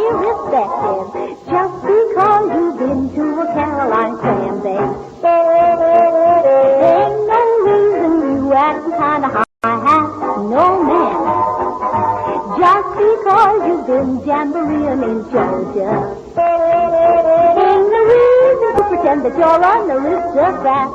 irrespective. Just because you've been to a Caroline clam bake. Ain't no reason you acting kind of high-hat, no man. Just because you've been jamboreeing in Georgia. Ain't no reason to pretend that you're an aristocrat.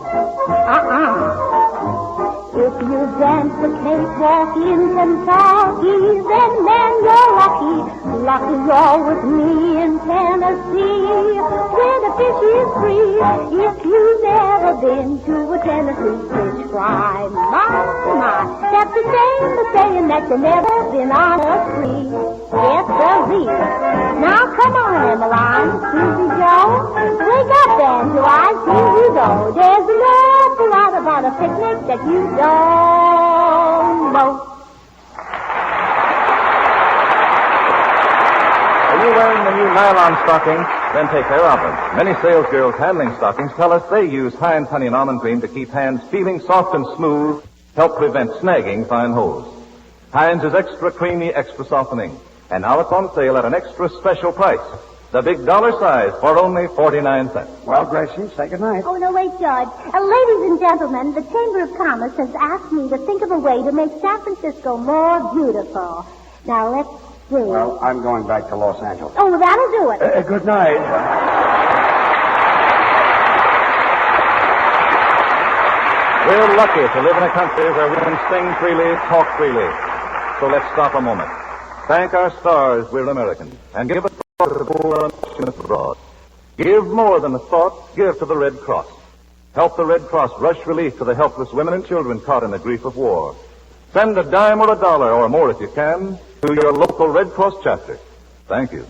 If you dance the cakewalk in Kentucky, then man, you're lucky. Lucky you're with me in Tennessee, where the fish is free. If you've never been to a Tennessee fish fry, my, that's the same as saying that you've never been on a spree. Yes, sirree. Now come on, Emmeline, Susie Joe, wake up then till I see you go. There's an awful lot about a picnic that you don't know. Are you wearing the new nylon stockings? Then take care of them. Many salesgirls handling stockings tell us they use Heinz Honey and Almond Cream to keep hands feeling soft and smooth, help prevent snagging fine holes. Heinz is extra creamy, extra softening. And now it's on sale at an extra special price. The big dollar size for only 49 cents. Well, Gracie, say goodnight. Oh, no, wait, George. Ladies and gentlemen, the Chamber of Commerce has asked me to think of a way to make San Francisco more beautiful. Now, let's see. Well, I'm going back to Los Angeles. Oh, that'll do it. Good night. We're lucky to live in a country where women sing freely, talk freely. So let's stop a moment. Thank our stars we're Americans, and give a thought to the poor and abroad. Give more than a thought, give to the Red Cross. Help the Red Cross rush relief to the helpless women and children caught in the grief of war. Send a dime or a dollar, or more if you can, to your local Red Cross chapter. Thank you.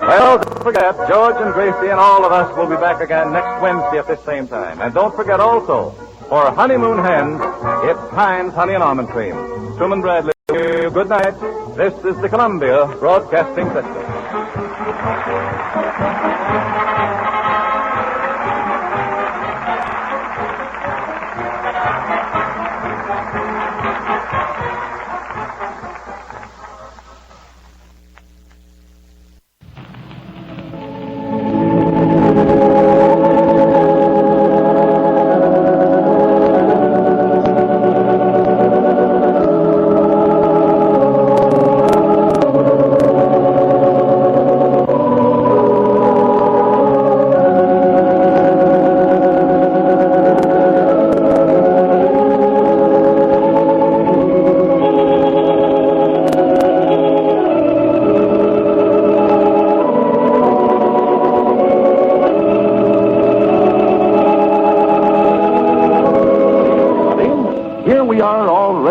Well, don't forget, George and Gracie and all of us will be back again next Wednesday at this same time. And don't forget also, for honeymoon hens, it's Heinz Honey and Almond Cream. Truman Bradley, good night. This is the Columbia Broadcasting System.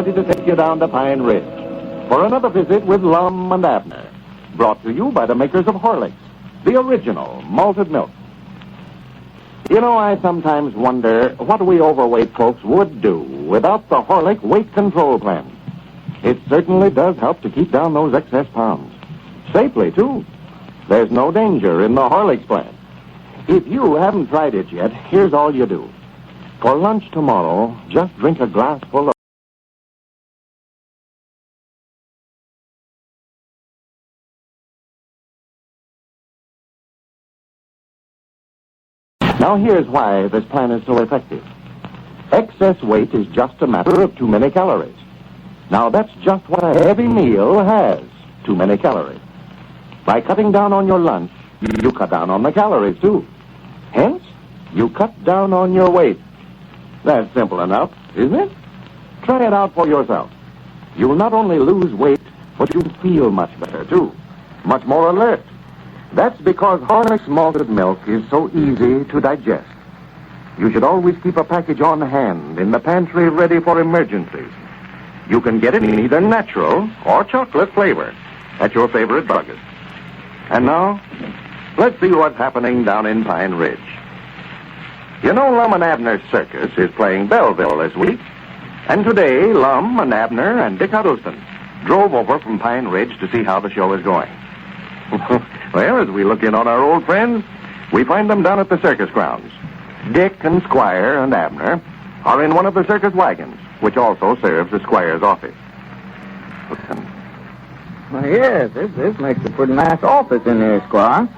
Ready to take you down to Pine Ridge for another visit with Lum and Abner, brought to you by the makers of Horlicks, the original malted milk. You know, I sometimes wonder what we overweight folks would do without the Horlick weight control plan. It certainly does help to keep down those excess pounds. Safely, too. There's no danger in the Horlicks plan. If you haven't tried it yet, here's all you do. For lunch tomorrow, just drink a glass full of Now, here's why this plan is so effective. Excess weight is just a matter of too many calories. Now, that's just what a heavy meal has, too many calories. By cutting down on your lunch, you cut down on the calories, too. Hence, you cut down on your weight. That's simple enough, isn't it? Try it out for yourself. You'll not only lose weight, but you'll feel much better, too. Much more alert. That's because Horlicks malted milk is so easy to digest. You should always keep a package on hand in the pantry ready for emergencies. You can get it in either natural or chocolate flavor at your favorite druggist. And now, let's see what's happening down in Pine Ridge. You know, Lum and Abner's circus is playing Belleville this week. And today, Lum and Abner and Dick Huddleston drove over from Pine Ridge to see how the show is going. Well, as we look in on our old friends, we find them down at the circus grounds. Dick and Squire and Abner are in one of the circus wagons, which also serves as Squire's office. Listen. Well, yes, this makes a pretty nice office in there, Squire.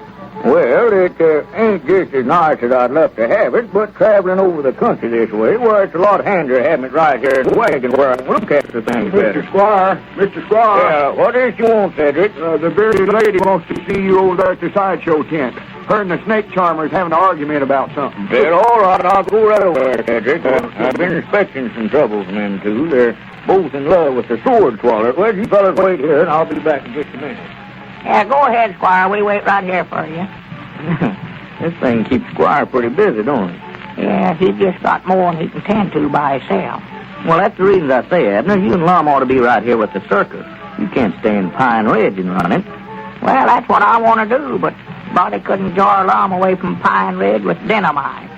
Well, it ain't just as nice as I'd love to have it, but traveling over the country this way, well, it's a lot handier having it right here in the wagon where I can look at the things better. Mr. Squire. Yeah, what is you want, Cedric? The bearded lady wants to see you over there at the sideshow tent. Her and the snake charmer's having an argument about something. Well, all right, I'll go right over there, Cedric. I've been expecting some trouble from them two. They're both in love with the sword swallower. Well, you fellas wait here, and I'll be back in just a minute. Yeah, go ahead, Squire. We wait right here for you. This thing keeps Squire pretty busy, don't it? Yeah, he's just got more than he can tend to by himself. Well, that's the reason I say, Abner. You and Lum ought to be right here with the circus. You can't stay in Pine Ridge and run it. Well, that's what I want to do, but Buddy couldn't jar Lum away from Pine Ridge with dynamite.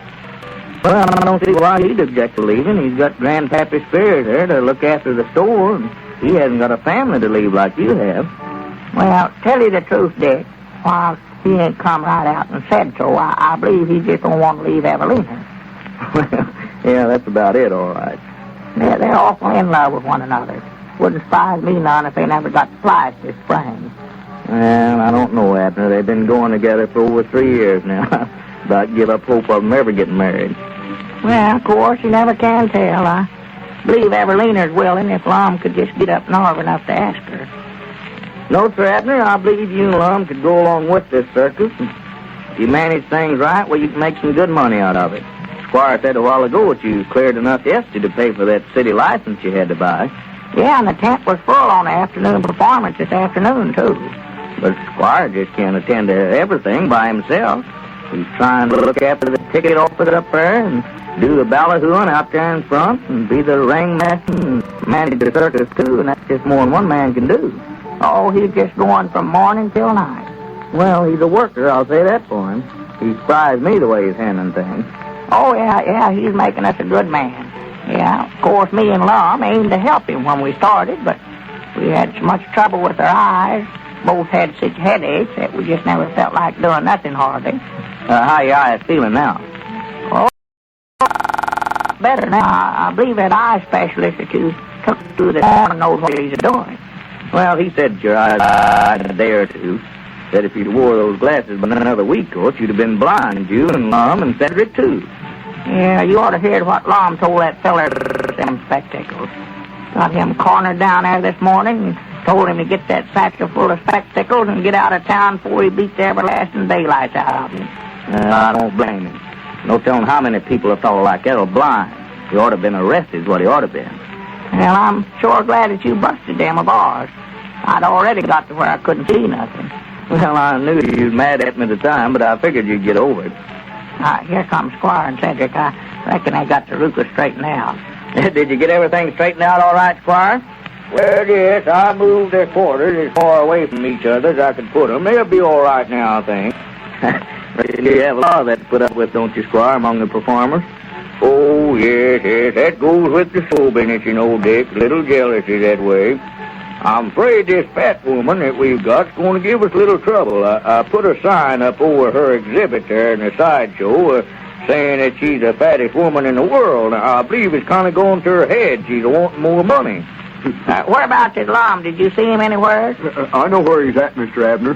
Well, I don't see why he'd object to leaving. He's got Grandpappy Spears there to look after the store, and he hasn't got a family to leave like you have. Well, tell you the truth, Dick, while he ain't come right out and said so, I believe he just don't want to leave Evelina. Well, yeah, that's about it, all right. They're awful in love with one another. Wouldn't surprise me none if they never got spliced this spring. Well, I don't know, Abner. They've been going together for over 3 years now. About give up hope of them ever getting married. Well, of course, you never can tell. I believe Evelina's willing if Lum could just get up north enough to ask her. No, sir, Abner, I believe you and Lum could go along with this circus. And if you manage things right, well, you can make some good money out of it. Squire said a while ago that you cleared enough yesterday to pay for that city license you had to buy. Yeah, and the tent was full on the afternoon performance this afternoon, too. But Squire just can't attend to everything by himself. He's trying to look after the ticket office up there and do the ballyhooing out there in front and be the ringmaster and manage the circus, too, and that's just more than one man can do. Oh, he's just going from morning till night. Well, he's a worker, I'll say that for him. He surprised me the way he's handling things. Oh, yeah, he's making us a good man. Yeah, of course, me and Lum aimed to help him when we started, but we had so much trouble with our eyes. Both had such headaches that we just never felt like doing nothing hardly. How your eyes feeling now? Oh, better now. I believe that eye specialist that you took to this morning knows what he's doing. Well, he said your eyes a day or two. Said if you'd wore those glasses but another week, course, you'd have been blind, you and Lum and Cedric, too. Yeah, you ought to hear what Lum told that feller them spectacles. Got him cornered down there this morning and told him to get that satchel full of spectacles and get out of town before he beat the everlasting daylights out of him. I don't blame him. No telling how many people a fellow like that are blind. He ought to have been arrested is what he ought to have been. Well, I'm sure glad that you busted them of ours. I'd already got to where I couldn't see nothing. Well, I knew you was mad at me at the time, but I figured you'd get over it. Here comes Squire and Cedric. I reckon they got the Ruka straightened out. Did you get everything straightened out all right, Squire? Well, yes, I moved their quarters as far away from each other as I could put them. They'll be all right now, I think. You have a lot of that to put up with, don't you, Squire, among the performers? Oh, yes, that goes with the show business, you know, Dick. Little jealousy that way. I'm afraid this fat woman that we've got's going to give us a little trouble. I put a sign up over her exhibit there in the sideshow saying that she's the fattest woman in the world. I believe it's kind of going to her head. She's wanting more money. What about this Lum? Did you see him anywhere? I know where he's at, Mr. Abner.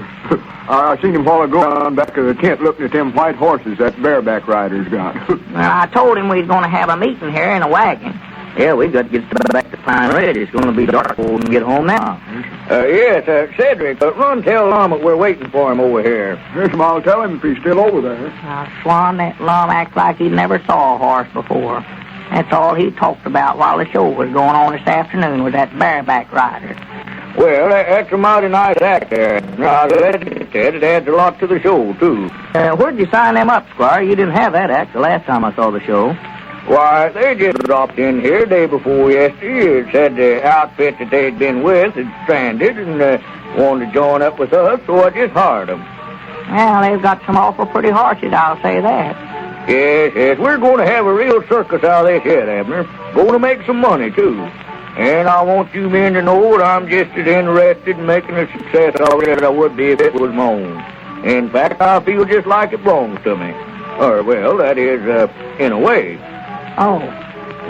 I seen him while ago on back of the tent looking at them white horses that bareback rider's got. Well, I told him we was going to have a meeting here in a wagon. Yeah, we got to get back to Pine Ridge. It's going to be dark before we can get home now. Yes, Cedric, run tell Lum that we're waiting for him over here. Yes, I'll tell him if he's still over there. Swan, that Lum acts like he never saw a horse before. That's all he talked about while the show was going on this afternoon with that bareback rider. Well, that's a mighty nice act there. Now, it adds a lot to the show, too. Where'd you sign them up, Squire? You didn't have that act the last time I saw the show. Why, they just dropped in here day before yesterday. It said the outfit that they'd been with had stranded and wanted to join up with us, so I just hired them. Well, they've got some awful pretty horses, I'll say that. Yes, we're going to have a real circus out of this yet, Abner. Going to make some money, too. And I want you men to know that I'm just as interested in making a success of it as I would be if it was my own. In fact, I feel just like it belongs to me. Or, well, that is, in a way. Oh,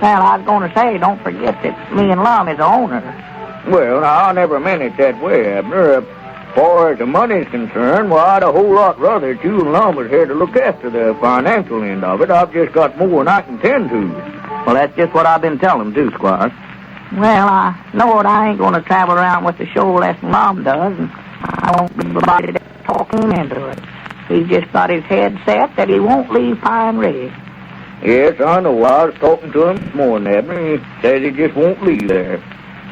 Well, I was going to say, don't forget that me and Lum is the owner. Well, now, I never meant it that way, Abner. As far as the money's concerned, well, I'd a whole lot rather that you and Lum was here to look after the financial end of it. I've just got more than I can tend to. Well, that's just what I've been telling him, too, Squire. Well, I know it. I ain't going to travel around with the show less than Lum does, and I won't be anybody to talk him into it. He's just got his head set that he won't leave Pine Ridge. Yes, I know. I was talking to him this morning, Abner. He says he just won't leave there.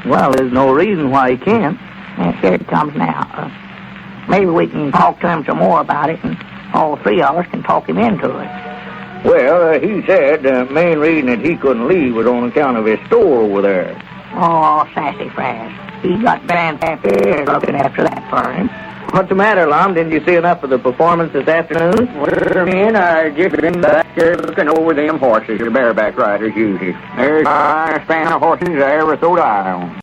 Well, there's no reason why he can't. Yes, here it comes now. Maybe we can talk to him some more about it, and all three of us can talk him into it. Well, he said the main reason that he couldn't leave was on account of his store over there. Oh, sassafras. He's got grandpappy looking after that for him. What's the matter, Lum? Didn't you see enough of the performance this afternoon? Well, man, I just been back there looking over them horses, the bareback riders usually. There's the finest span of horses I ever threw eye on.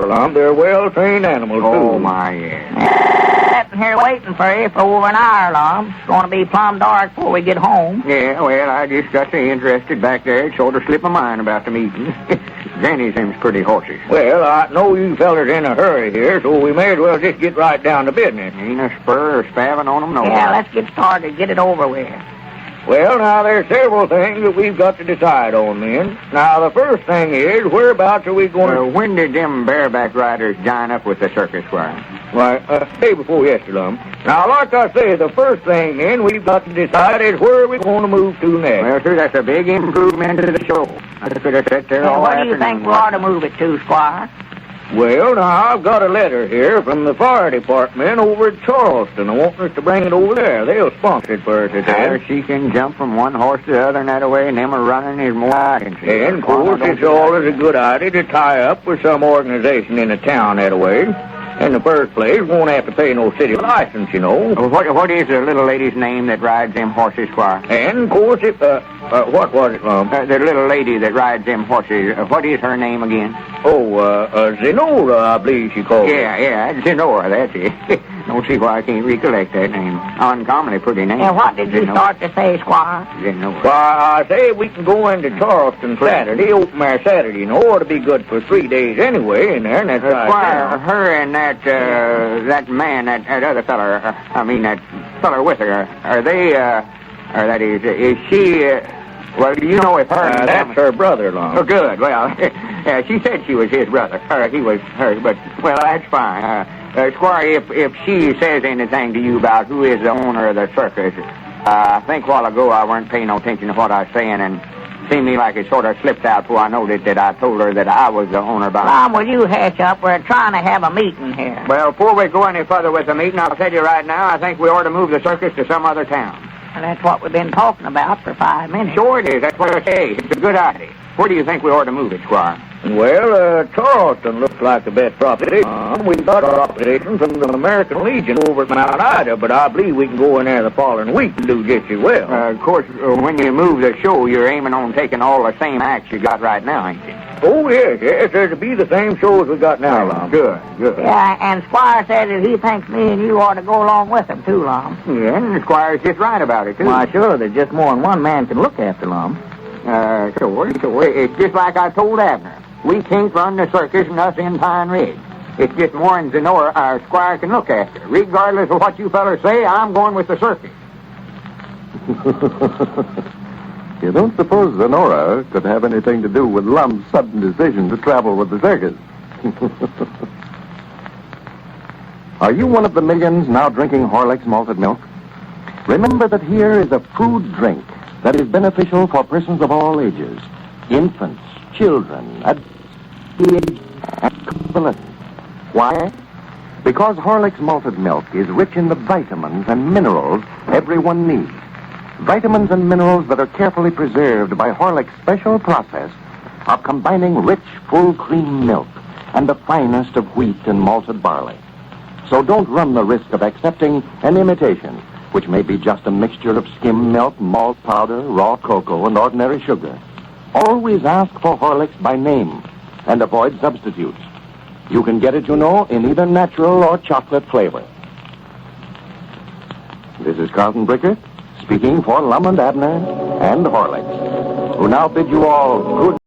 Lum, they're well-trained animals, too. Oh, my, yeah. Sitting here waiting for you for over an hour, Lum. It's going to be plumb dark before we get home. Yeah, well, I just got so interested back there, it sort of slipped my mind about the meeting. Granny seems pretty horsey. Well, I know you fellers in a hurry here, so we may as well just get right down to business. Ain't a spur or spavin on them, no. Yeah, let's get started. Get it over with. Well, now, there's several things that we've got to decide on, then. Now, the first thing is, whereabouts are we going to... When did them bareback riders join up with the circus, Squire? Why, day before yesterday, Lum. Now, like I say, the first thing, then, we've got to decide is where we're going to move to next. Well, sir, that's a big improvement to the show. I could have sat there all Where do you afternoon. think we ought to move it to, Squire? Well, now, I've got a letter here from the fire department over at Charleston. I want us to bring it over there. They'll sponsor it for us today. She can jump from one horse to the other and that way, and them are running is more I can see. And, of course, it's always a good idea to tie up with some organization in the town that way. In the first place, we won't have to pay no city license, you know. What is the little lady's name that rides them horses, Squire? And, of course, what was it, Lum? The little lady that rides them horses. What is her name again? Oh, Zenora, I believe she called it. Yeah, Zenora, that's it. Don't see why I can't recollect that name. Uncommonly pretty name. And what did you start to say, Squire? Zenora. Why, I say we can go into Charleston Saturday, open there Saturday, you know. Ought to be good for 3 days anyway in there, and that's right. Squire, her and that man, that other feller, that feller with her, are they, that is she, well, do you know if her... that's her brother, Lum. Oh, good. Well, she said she was his brother. He was hers, but, well, that's fine. Squire, if she says anything to you about who is the owner of the circus, I think a while ago I weren't paying no attention to what I was saying, and seemed me like it sort of slipped out before I noticed that I told her that I was the owner. Lum, will you hatch up? We're trying to have a meeting here. Well, before we go any further with the meeting, I'll tell you right now, I think we ought to move the circus to some other town. And that's what we've been talking about for 5 minutes. Sure it is. That's what I say. It's a good idea. Where do you think we ought to move it, Squire? Well, Charleston looks like the best proposition. We've got a proposition from the American Legion over at Mount Ida, but I believe we can go in there the following week and do just as well. Of course, when you move the show, you're aiming on taking all the same acts you got right now, ain't you? Oh, yes. There'll be the same show as we got now, Lum. Good. Yeah, and Squire said that he thinks me and you ought to go along with him, too, Lum. Yeah, and the Squire's just right about it, too. Why, sure, there's just more than one man can look after Lum. Sure. It's just like I told Abner. We can't run the circus and us in Pine Ridge. It's just more than Zenora, our Squire, can look after. Regardless of what you fellas say, I'm going with the circus. You don't suppose Zenora could have anything to do with Lum's sudden decision to travel with the circus? Are you one of the millions now drinking Horlicks malted milk? Remember that here is a food drink that is beneficial for persons of all ages. Infants, children, adults, and adolescents. Why? Because Horlicks malted milk is rich in the vitamins and minerals everyone needs. Vitamins and minerals that are carefully preserved by Horlicks' special process of combining rich, full cream milk and the finest of wheat and malted barley. So don't run the risk of accepting an imitation, which may be just a mixture of skim milk, malt powder, raw cocoa, and ordinary sugar. Always ask for Horlicks by name and avoid substitutes. You can get it, you know, in either natural or chocolate flavor. This is Carlton Bricker, speaking for Lum and Abner and Horlicks. who now bid you all good